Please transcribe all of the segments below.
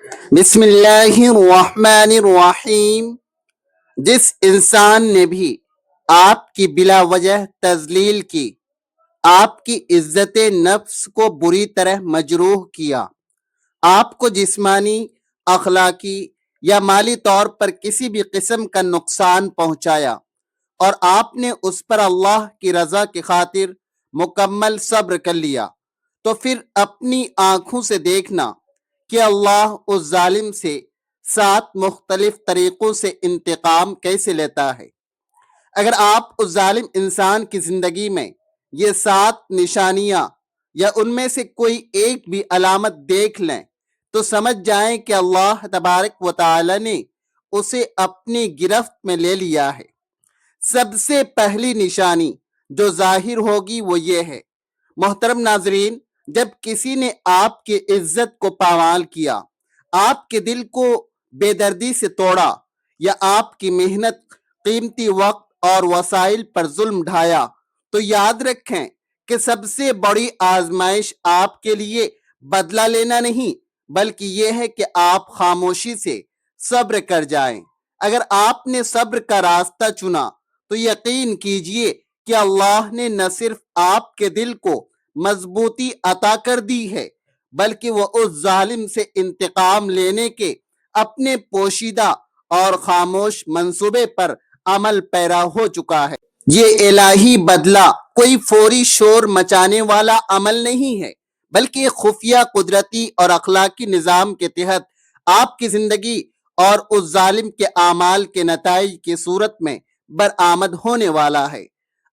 بسم اللہ الرحمن الرحیم۔ جس انسان نے بھی آپ کی بلا وجہ تذلیل کی، آپ کی عزت نفس کو بری طرح مجروح کیا، آپ کو جسمانی، اخلاقی یا مالی طور پر کسی بھی قسم کا نقصان پہنچایا اور آپ نے اس پر اللہ کی رضا کی خاطر مکمل صبر کر لیا، تو پھر اپنی آنکھوں سے دیکھنا کہ اللہ اس ظالم سے 7 مختلف طریقوں سے انتقام کیسے لیتا ہے۔ اگر آپ اس ظالم انسان کی زندگی میں یہ 7 نشانیاں یا ان میں سے کوئی ایک بھی علامت دیکھ لیں تو سمجھ جائیں کہ اللہ تبارک و تعالی نے اسے اپنی گرفت میں لے لیا ہے۔ سب سے پہلی نشانی جو ظاہر ہوگی وہ یہ ہے، محترم ناظرین، جب کسی نے آپ کی عزت کو پامال کیا، آپ کے دل کو بے دردی سے توڑا یا آپ کی محنت، قیمتی وقت اور وسائل پر ظلم ڈھایا، تو یاد رکھیں کہ سب سے بڑی آزمائش آپ کے لیے بدلہ لینا نہیں بلکہ یہ ہے کہ آپ خاموشی سے صبر کر جائیں۔ اگر آپ نے صبر کا راستہ چنا تو یقین کیجئے کہ اللہ نے نہ صرف آپ کے دل کو مضبوطی عطا کر دی ہے بلکہ وہ اس ظالم سے انتقام لینے کے اپنے پوشیدہ اور خاموش منصوبے پر عمل پیرا ہو چکا ہے۔ یہ الہی بدلہ کوئی فوری شور مچانے والا عمل نہیں ہے بلکہ ایک خفیہ قدرتی اور اخلاقی نظام کے تحت آپ کی زندگی اور اس ظالم کے اعمال کے نتائج کی صورت میں برآمد ہونے والا ہے۔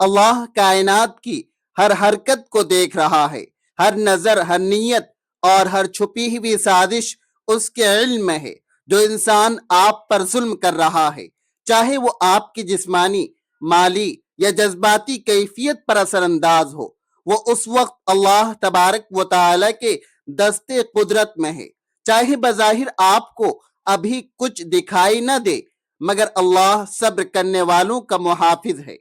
اللہ کائنات کی ہر حرکت کو دیکھ رہا ہے، ہر نظر، ہر نیت اور ہر چھپی ہوئی سازش اس کے علم میں ہے۔ جو انسان آپ پر ظلم کر رہا ہے، چاہے وہ آپ کی جسمانی، مالی یا جذباتی کیفیت پر اثر انداز ہو، وہ اس وقت اللہ تبارک و تعالی کے دستے قدرت میں ہے۔ چاہے بظاہر آپ کو ابھی کچھ دکھائی نہ دے، مگر اللہ صبر کرنے والوں کا محافظ ہے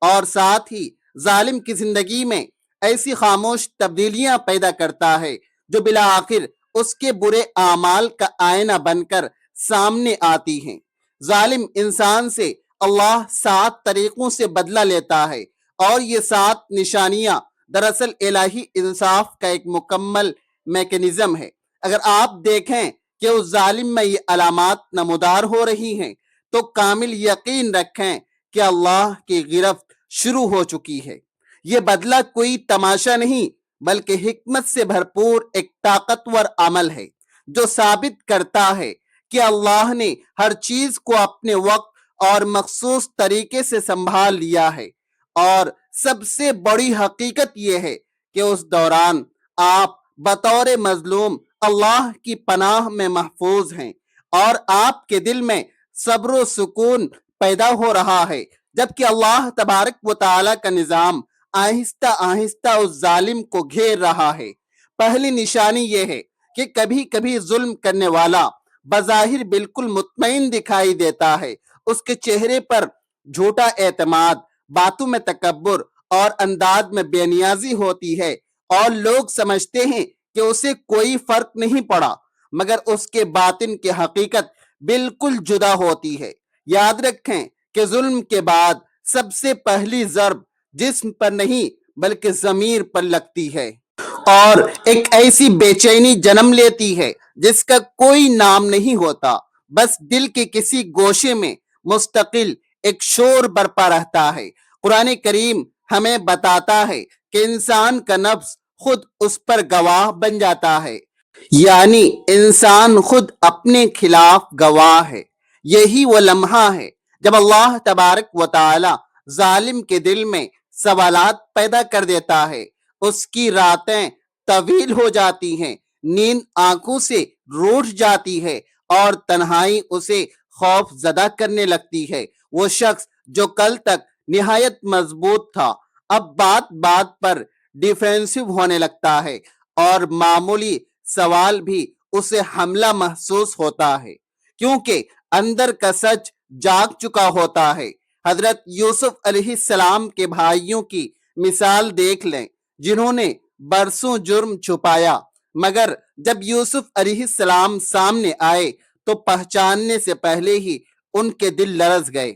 اور ساتھ ہی ظالم کی زندگی میں ایسی خاموش تبدیلیاں پیدا کرتا ہے جو بالآخر اس کے برے اعمال کا آئینہ بن کر سامنے آتی ہیں۔ ظالم انسان سے اللہ 7 طریقوں سے بدلہ لیتا ہے اور یہ 7 نشانیاں دراصل الہی انصاف کا ایک مکمل میکانزم ہے۔ اگر آپ دیکھیں کہ اس ظالم میں یہ علامات نمودار ہو رہی ہیں تو کامل یقین رکھیں کہ اللہ کی گرفت شروع ہو چکی ہے۔ یہ بدلہ کوئی تماشا نہیں بلکہ حکمت سے بھرپور ایک طاقتور عمل ہے جو ثابت کرتا ہے کہ اللہ نے ہر چیز کو اپنے وقت اور مخصوص طریقے سے سنبھال لیا ہے، اور سب سے بڑی حقیقت یہ ہے کہ اس دوران آپ بطور مظلوم اللہ کی پناہ میں محفوظ ہیں اور آپ کے دل میں صبر و سکون پیدا ہو رہا ہے، جبکہ اللہ تبارک و تعالی کا نظام آہستہ آہستہ اس ظالم کو گھیر رہا ہے۔ پہلی نشانی یہ ہے کہ کبھی کبھی ظلم کرنے والا بظاہر بالکل مطمئن دکھائی دیتا ہے، اس کے چہرے پر جھوٹا اعتماد، باتوں میں تکبر اور انداز میں بے نیازی ہوتی ہے اور لوگ سمجھتے ہیں کہ اسے کوئی فرق نہیں پڑا، مگر اس کے باطن کی حقیقت بالکل جدا ہوتی ہے۔ یاد رکھیں کہ ظلم کے بعد سب سے پہلی ضرب جسم پر نہیں بلکہ ضمیر پر لگتی ہے اور ایک ایسی بے چینی جنم لیتی ہے جس کا کوئی نام نہیں ہوتا، بس دل کے کسی گوشے میں مستقل ایک شور برپا رہتا ہے۔ قرآن کریم ہمیں بتاتا ہے کہ انسان کا نفس خود اس پر گواہ بن جاتا ہے، یعنی انسان خود اپنے خلاف گواہ ہے۔ یہی وہ لمحہ ہے جب اللہ تبارک و تعالی ظالم کے دل میں سوالات پیدا کر دیتا ہے، اس کی راتیں طویل ہو جاتی ہیں، نیند آنکھوں سے روٹھ جاتی ہے اور تنہائی اسے خوف زدہ کرنے لگتی ہے۔ وہ شخص جو کل تک نہایت مضبوط تھا اب بات بات پر ڈیفینسو ہونے لگتا ہے اور معمولی سوال بھی اسے حملہ محسوس ہوتا ہے کیونکہ اندر کا سچ جاگ چکا ہوتا ہے۔ حضرت یوسف علیہ السلام کے بھائیوں کی مثال دیکھ لیں، جنہوں نے برسوں جرم چھپایا مگر جب یوسف علیہ السلام سامنے آئے تو پہچاننے سے پہلے ہی ان کے دل لرز گئے۔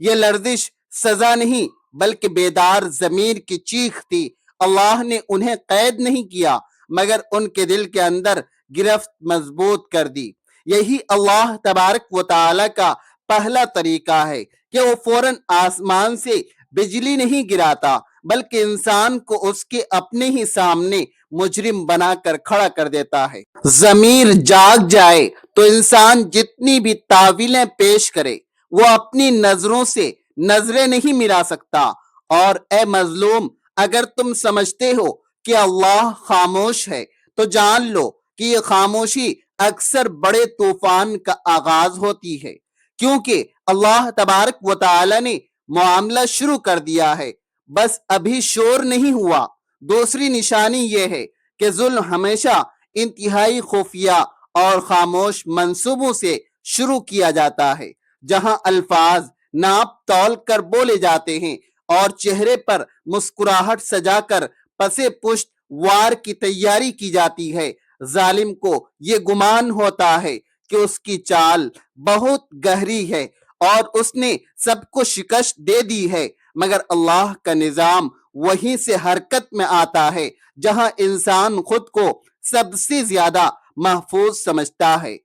یہ لرزش سزا نہیں بلکہ بیدار ضمیر کی چیخ تھی۔ اللہ نے انہیں قید نہیں کیا مگر ان کے دل کے اندر گرفت مضبوط کر دی۔ یہی اللہ تبارک و تعالی کا پہلا طریقہ ہے کہ وہ فوراً آسمان سے بجلی نہیں گراتا بلکہ انسان کو اس کے اپنے ہی سامنے مجرم بنا کر کھڑا کر دیتا ہے۔ ضمیر جاگ جائے تو انسان جتنی بھی تعویلیں پیش کرے وہ اپنی نظروں سے نظریں نہیں ملا سکتا۔ اور اے مظلوم، اگر تم سمجھتے ہو کہ اللہ خاموش ہے تو جان لو کہ یہ خاموشی اکثر بڑے طوفان کا آغاز ہوتی ہے، کیونکہ اللہ تبارک و تعالی نے معاملہ شروع کر دیا ہے، بس ابھی شور نہیں ہوا۔ دوسری نشانی یہ ہے کہ ظلم ہمیشہ انتہائی خفیہ اور خاموش منصوبوں سے شروع کیا جاتا ہے، جہاں الفاظ ناپ تول کر بولے جاتے ہیں اور چہرے پر مسکراہٹ سجا کر پسے پشت وار کی تیاری کی جاتی ہے۔ ظالم کو یہ گمان ہوتا ہے کہ اس کی چال بہت گہری ہے اور اس نے سب کو شکست دے دی ہے، مگر اللہ کا نظام وہیں سے حرکت میں آتا ہے جہاں انسان خود کو سب سے زیادہ محفوظ سمجھتا ہے۔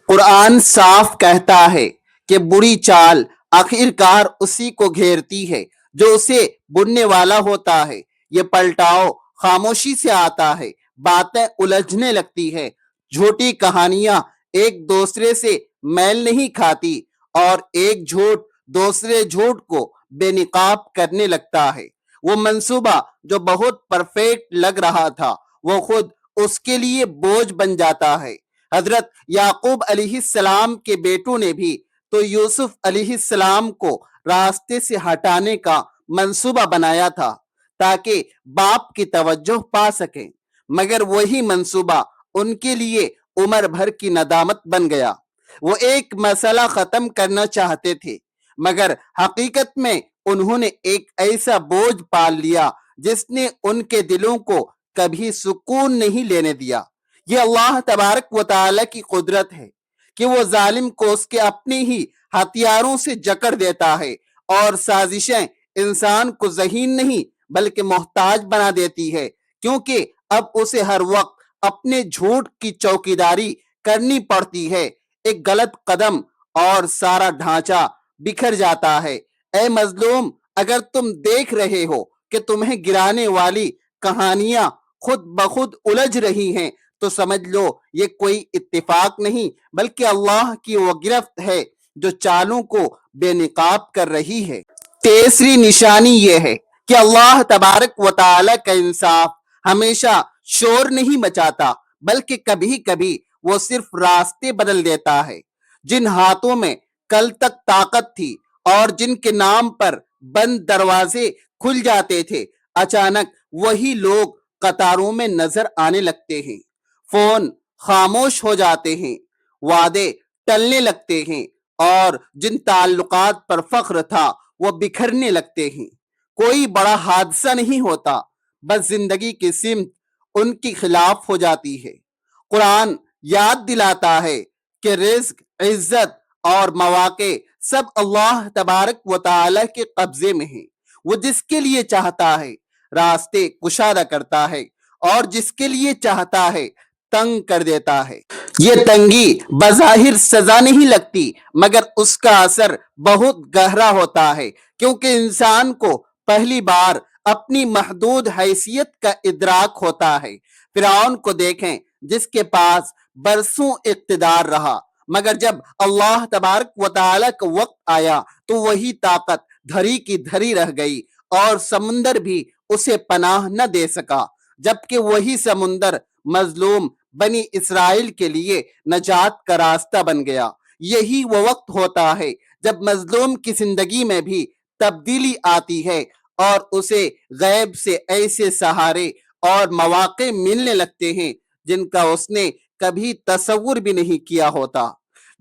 قرآن صاف کہتا ہے کہ بری چال آخرکار اسی کو گھیرتی ہے جو اسے بننے والا ہوتا ہے۔ یہ پلٹاؤ خاموشی سے آتا ہے، باتیں الجھنے لگتی ہے، جھوٹی کہانیاں ایک دوسرے سے میل نہیں کھاتی اور ایک جھوٹ دوسرے جھوٹ کو بے نقاب کرنے لگتا ہے۔ وہ منصوبہ جو بہت پرفیکٹ لگ رہا تھا وہ خود اس کے لیے بوجھ بن جاتا ہے۔ حضرت یعقوب علیہ السلام کے بیٹوں نے بھی تو یوسف علیہ السلام کو راستے سے ہٹانے کا منصوبہ بنایا تھا تاکہ باپ کی توجہ پا سکیں، مگر وہی منصوبہ ان کے لیے عمر بھر کی ندامت بن گیا۔ وہ ایک مسئلہ ختم کرنا چاہتے تھے مگر حقیقت میں انہوں نے ایک ایسا بوجھ پال لیا جس نے ان کے دلوں کو کبھی سکون نہیں لینے دیا۔ یہ اللہ تبارک و تعالی کی قدرت ہے کہ وہ ظالم کو اس کے اپنے ہی ہتھیاروں سے جکڑ دیتا ہے اور سازشیں انسان کو ذہین نہیں بلکہ محتاج بنا دیتی ہے، کیونکہ اب اسے ہر وقت اپنے جھوٹ کی چوکیداری کرنی پڑتی ہے۔ ایک غلط قدم اور سارا ڈھانچہ بکھر جاتا ہے۔ اے مظلوم، اگر تم دیکھ رہے ہو کہ تمہیں گرانے والی کہانیاں خود بخود الجھ رہی ہیں تو سمجھ لو یہ کوئی اتفاق نہیں بلکہ اللہ کی وہ گرفت ہے جو چالوں کو بے نقاب کر رہی ہے۔ تیسری نشانی یہ ہے کہ اللہ تبارک و تعالی کا انصاف ہمیشہ شور نہیں مچاتا بلکہ کبھی کبھی وہ صرف راستے بدل دیتا ہے۔ جن ہاتھوں میں کل تک طاقت تھی اور جن کے نام پر بند دروازے کھل جاتے تھے، اچانک وہی لوگ قطاروں میں نظر آنے لگتے ہیں، فون خاموش ہو جاتے ہیں، وعدے ٹلنے لگتے ہیں اور جن تعلقات پر فخر تھا وہ بکھرنے لگتے ہیں۔ کوئی بڑا حادثہ نہیں ہوتا، بس زندگی کی سمت ان کی خلاف ہو جاتی ہے۔ قرآن یاد دلاتا ہے کہ رزق، عزت اور مواقع سب اللہ تبارک و تعالی کے قبضے میں ہیں۔ وہ جس کے لیے چاہتا ہے راستے کشادہ کرتا ہے اور جس کے لیے چاہتا ہے تنگ کر دیتا ہے۔ یہ تنگی بظاہر سزا نہیں لگتی مگر اس کا اثر بہت گہرا ہوتا ہے، کیونکہ انسان کو پہلی بار اپنی محدود حیثیت کا ادراک ہوتا ہے۔ فرعون کو دیکھیں جس کے پاس برسوں اقتدار رہا، مگر جب اللہ تبارک و تعالی کا وقت آیا تو وہی طاقت دھری کی دھری رہ گئی اور سمندر بھی اسے پناہ نہ دے سکا، جبکہ وہی سمندر مظلوم بنی اسرائیل کے لیے نجات کا راستہ بن گیا۔ یہی وہ وقت ہوتا ہے جب مظلوم کی زندگی میں بھی تبدیلی آتی ہے اور اسے غیب سے ایسے سہارے اور مواقع ملنے لگتے ہیں جن کا اس نے کبھی تصور بھی نہیں کیا ہوتا۔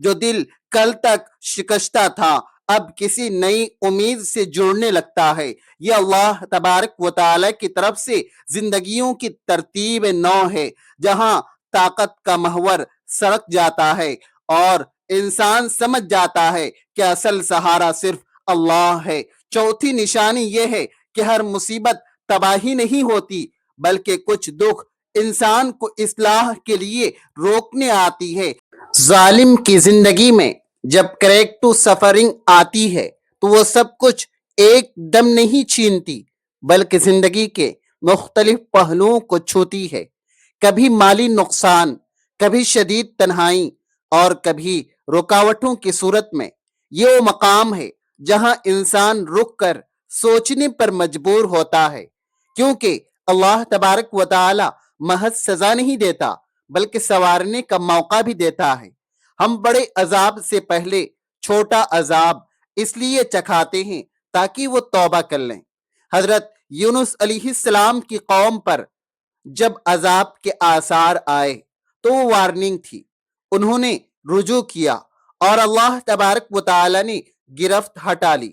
جو دل کل تک شکستہ تھا اب کسی نئی امید سے جڑنے لگتا ہے۔ یہ اللہ تبارک و تعالی کی طرف سے زندگیوں کی ترتیب نو ہے، جہاں طاقت کا محور سڑک جاتا ہے اور انسان سمجھ جاتا ہے کہ اصل سہارا صرف اللہ ہے۔ چوتھی نشانی یہ ہے کہ ہر مصیبت تباہی نہیں ہوتی، بلکہ کچھ دکھ انسان کو اصلاح کے لیے روکنے آتی ہے۔ ظالم کی زندگی میں جب کریکٹو سفرنگ آتی ہے تو وہ سب کچھ ایک دم نہیں چھینتی، بلکہ زندگی کے مختلف پہلوؤں کو چھوتی ہے۔ کبھی مالی نقصان، کبھی شدید تنہائی اور کبھی رکاوٹوں کی صورت میں۔ یہ وہ مقام ہے جہاں انسان رک کر سوچنے پر مجبور ہوتا ہے، کیونکہ اللہ تبارک و تعالی محض سزا نہیں دیتا بلکہ سنوارنے کا موقع بھی دیتا ہے۔ ہم بڑے عذاب سے پہلے چھوٹا عذاب اس لیے چکھاتے ہیں تاکہ وہ توبہ کر لیں۔ حضرت یونس علیہ السلام کی قوم پر جب عذاب کے آثار آئے تو وہ وارننگ تھی، انہوں نے رجوع کیا اور اللہ تبارک و تعالی نے گرفت ہٹا لی۔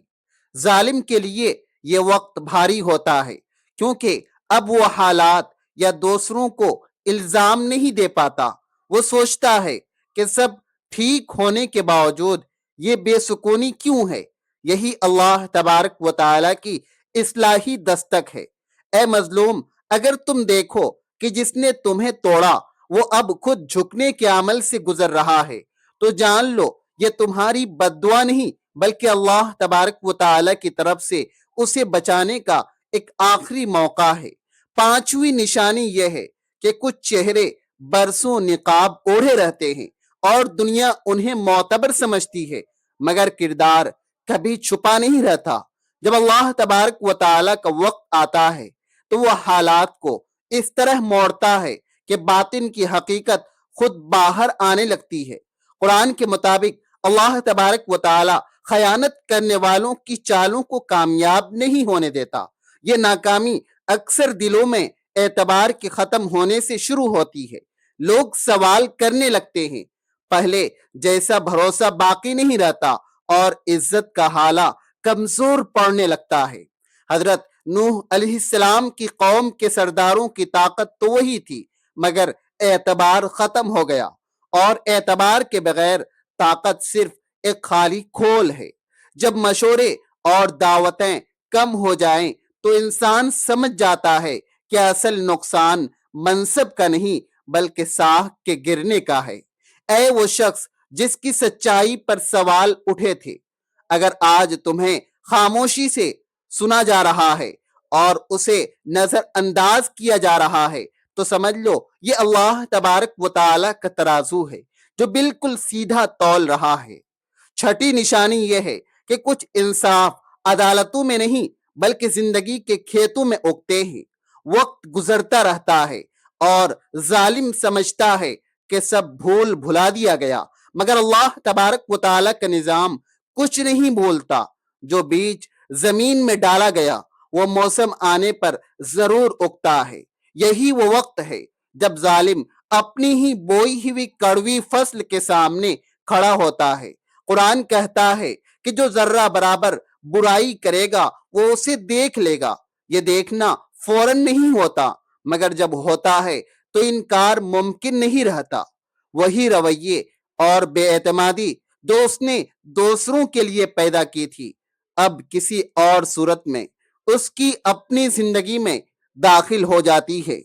ظالم کے لیے یہ وقت بھاری ہوتا ہے، کیونکہ اب وہ حالات یا دوسروں کو الزام نہیں دے پاتا۔ وہ سوچتا ہے کہ سب ٹھیک ہونے کے باوجود یہ بے سکونی کیوں ہے؟ یہی اللہ تبارک و تعالی کی اصلاحی دستک ہے۔ اے مظلوم، اگر تم دیکھو کہ جس نے تمہیں توڑا وہ اب خود جھکنے کے عمل سے گزر رہا ہے تو جان لو یہ تمہاری بد دعا نہیں بلکہ اللہ تبارک و تعالی کی طرف سے اسے بچانے کا ایک آخری موقع ہے۔ پانچویں نشانی یہ ہے کہ کچھ چہرے برسوں نقاب اوڑھے رہتے ہیں اور دنیا انہیں معتبر سمجھتی ہے، مگر کردار کبھی چھپا نہیں رہتا۔ جب اللہ تبارک و تعالی کا وقت آتا ہے تو وہ حالات کو اس طرح موڑتا ہے کہ باطن کی حقیقت خود باہر آنے لگتی ہے۔ قرآن کے مطابق اللہ تبارک و تعالی خیانت کرنے والوں کی چالوں کو کامیاب نہیں ہونے دیتا۔ یہ ناکامی اکثر دلوں میں اعتبار کے ختم ہونے سے شروع ہوتی ہے۔ لوگ سوال کرنے لگتے ہیں، پہلے جیسا بھروسہ باقی نہیں رہتا اور عزت کا حالہ کمزور پڑنے لگتا ہے۔ حضرت نوح علیہ السلام کی قوم کے سرداروں کی طاقت تو وہی تھی، مگر اعتبار ختم ہو گیا، اور اعتبار کے بغیر طاقت صرف ایک خالی کھول ہے۔ جب مشورے اور دعوتیں کم ہو جائیں تو انسان سمجھ جاتا ہے کہ اصل نقصان منصب کا نہیں بلکہ ساکھ کے گرنے کا ہے۔ اے وہ شخص جس کی سچائی پر سوال اٹھے تھے، اگر آج تمہیں خاموشی سے سنا جا رہا ہے اور اسے نظر انداز کیا جا رہا ہے تو سمجھ لو یہ اللہ تبارک و تعالی کا ترازو ہے جو بالکل سیدھا تول رہا ہے۔ چھٹی نشانی یہ ہے کہ کچھ انصاف عدالتوں میں نہیں بلکہ زندگی کے کھیتوں میں اگتے ہیں۔ وقت گزرتا رہتا ہے اور ظالم سمجھتا ہے کہ سب بھول بھلا دیا گیا، مگر اللہ تبارک و تعالی کا نظام کچھ نہیں بھولتا۔ جو بیج زمین میں ڈالا گیا وہ موسم آنے پر ضرور اگتا ہے۔ یہی وہ وقت ہے جب ظالم اپنی ہی بوئی ہوئی کڑوی فصل کے سامنے کھڑا ہوتا ہے۔ قرآن کہتا ہے کہ جو ذرہ برابر برائی کرے گا وہ اسے دیکھ لے گا۔ یہ دیکھنا فوراً نہیں ہوتا، مگر جب ہوتا ہے تو انکار ممکن نہیں رہتا۔ وہی رویے اور بے اعتمادی جو اس نے دوسروں کے لیے پیدا کی تھی، اب کسی اور صورت میں اس کی اپنی زندگی میں داخل ہو جاتی ہے۔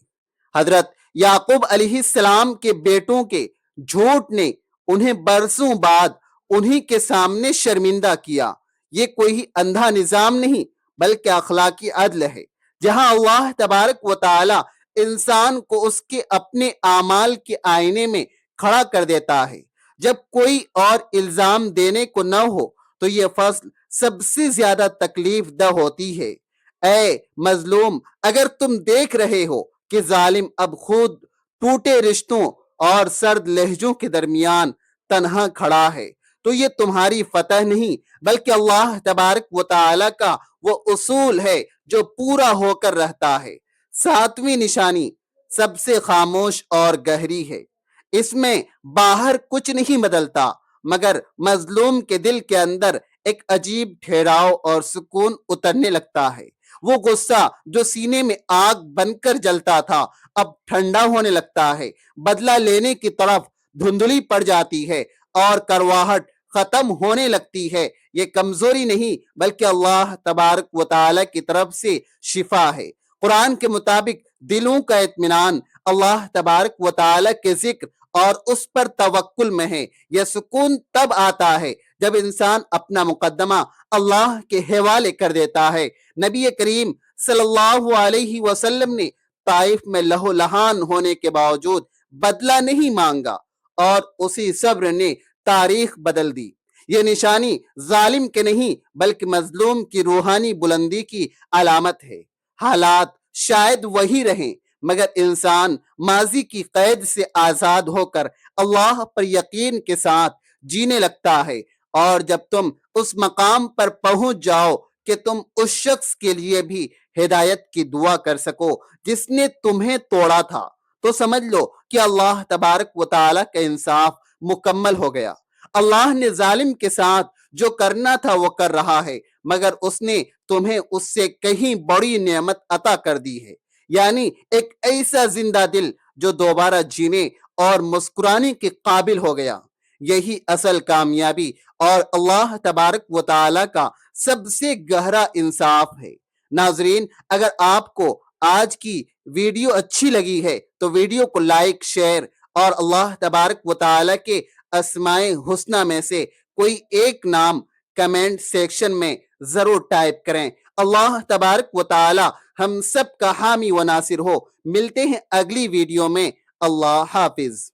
حضرت یعقوب علیہ السلام کے بیٹوں کے جھوٹ نے انہیں برسوں بعد انہی کے سامنے شرمندہ کیا۔ یہ کوئی اندھا نظام نہیں بلکہ اخلاقی عدل ہے، جہاں اللہ تبارک و تعالی انسان کو اس کے اپنے اعمال کے آئینے میں کھڑا کر دیتا ہے۔ جب کوئی اور الزام دینے کو نہ ہو تو یہ فصل سب سے زیادہ تکلیف دہ ہوتی ہے۔ اے مظلوم، اگر تم دیکھ رہے ہو کہ ظالم اب خود ٹوٹے رشتوں اور سرد لہجوں کے درمیان تنہا کھڑا ہے تو یہ تمہاری فتح نہیں بلکہ اللہ تبارک و تعالی کا وہ اصول ہے جو پورا ہو کر رہتا ہے۔ ساتویں نشانی سب سے خاموش اور گہری ہے۔ اس میں باہر کچھ نہیں بدلتا، مگر مظلوم کے دل کے اندر ایک عجیب ٹھہراؤ اور سکون اترنے لگتا ہے۔ وہ غصہ جو سینے میں آگ بن کر جلتا تھا اب ٹھنڈا ہونے لگتا ہے، بدلہ لینے کی طرف دھندلی پڑ جاتی ہے اور کرواہٹ ختم ہونے لگتی ہے۔ یہ کمزوری نہیں بلکہ اللہ تبارک و تعالی کی طرف سے شفا ہے۔ قرآن کے مطابق دلوں کا اطمینان اللہ تبارک و تعالی کے ذکر اور اس پر توکل میں ہے۔ یہ سکون تب آتا ہے جب انسان اپنا مقدمہ اللہ کے حوالے کر دیتا ہے۔ نبی کریم صلی اللہ علیہ وسلم نے طائف میں لہو لہان ہونے کے باوجود بدلہ نہیں مانگا اور اسی صبر نے تاریخ بدل دی۔ یہ نشانی ظالم کے نہیں بلکہ مظلوم کی روحانی بلندی کی علامت ہے۔ حالات شاید وہی رہیں مگر انسان ماضی کی قید سے آزاد ہو کر اللہ پر یقین کے ساتھ جینے لگتا ہے، اور جب تم اس مقام پر پہنچ جاؤ کہ تم اس شخص کے لیے بھی ہدایت کی دعا کر سکو جس نے تمہیں توڑا تھا، تو سمجھ لو کہ اللہ تبارک و تعالی کا انصاف مکمل ہو گیا۔ اللہ نے ظالم کے ساتھ جو کرنا تھا وہ کر رہا ہے، مگر اس نے تمہیں اس سے کہیں بڑی نعمت عطا کر دی ہے، یعنی ایک ایسا زندہ دل جو دوبارہ جینے اور مسکرانے کے قابل ہو گیا۔ یہی اصل کامیابی اور اللہ تبارک و تعالی کا سب سے گہرا انصاف ہے۔ ناظرین، اگر آپ کو آج کی ویڈیو اچھی لگی ہے تو ویڈیو کو لائک، شیئر اور اللہ تبارک و تعالی کے اسماء حسنہ میں سے کوئی ایک نام کمنٹ سیکشن میں ضرور ٹائپ کریں۔ اللہ تبارک و تعالی ہم سب کا حامی و ناصر ہو۔ ملتے ہیں اگلی ویڈیو میں۔ اللہ حافظ۔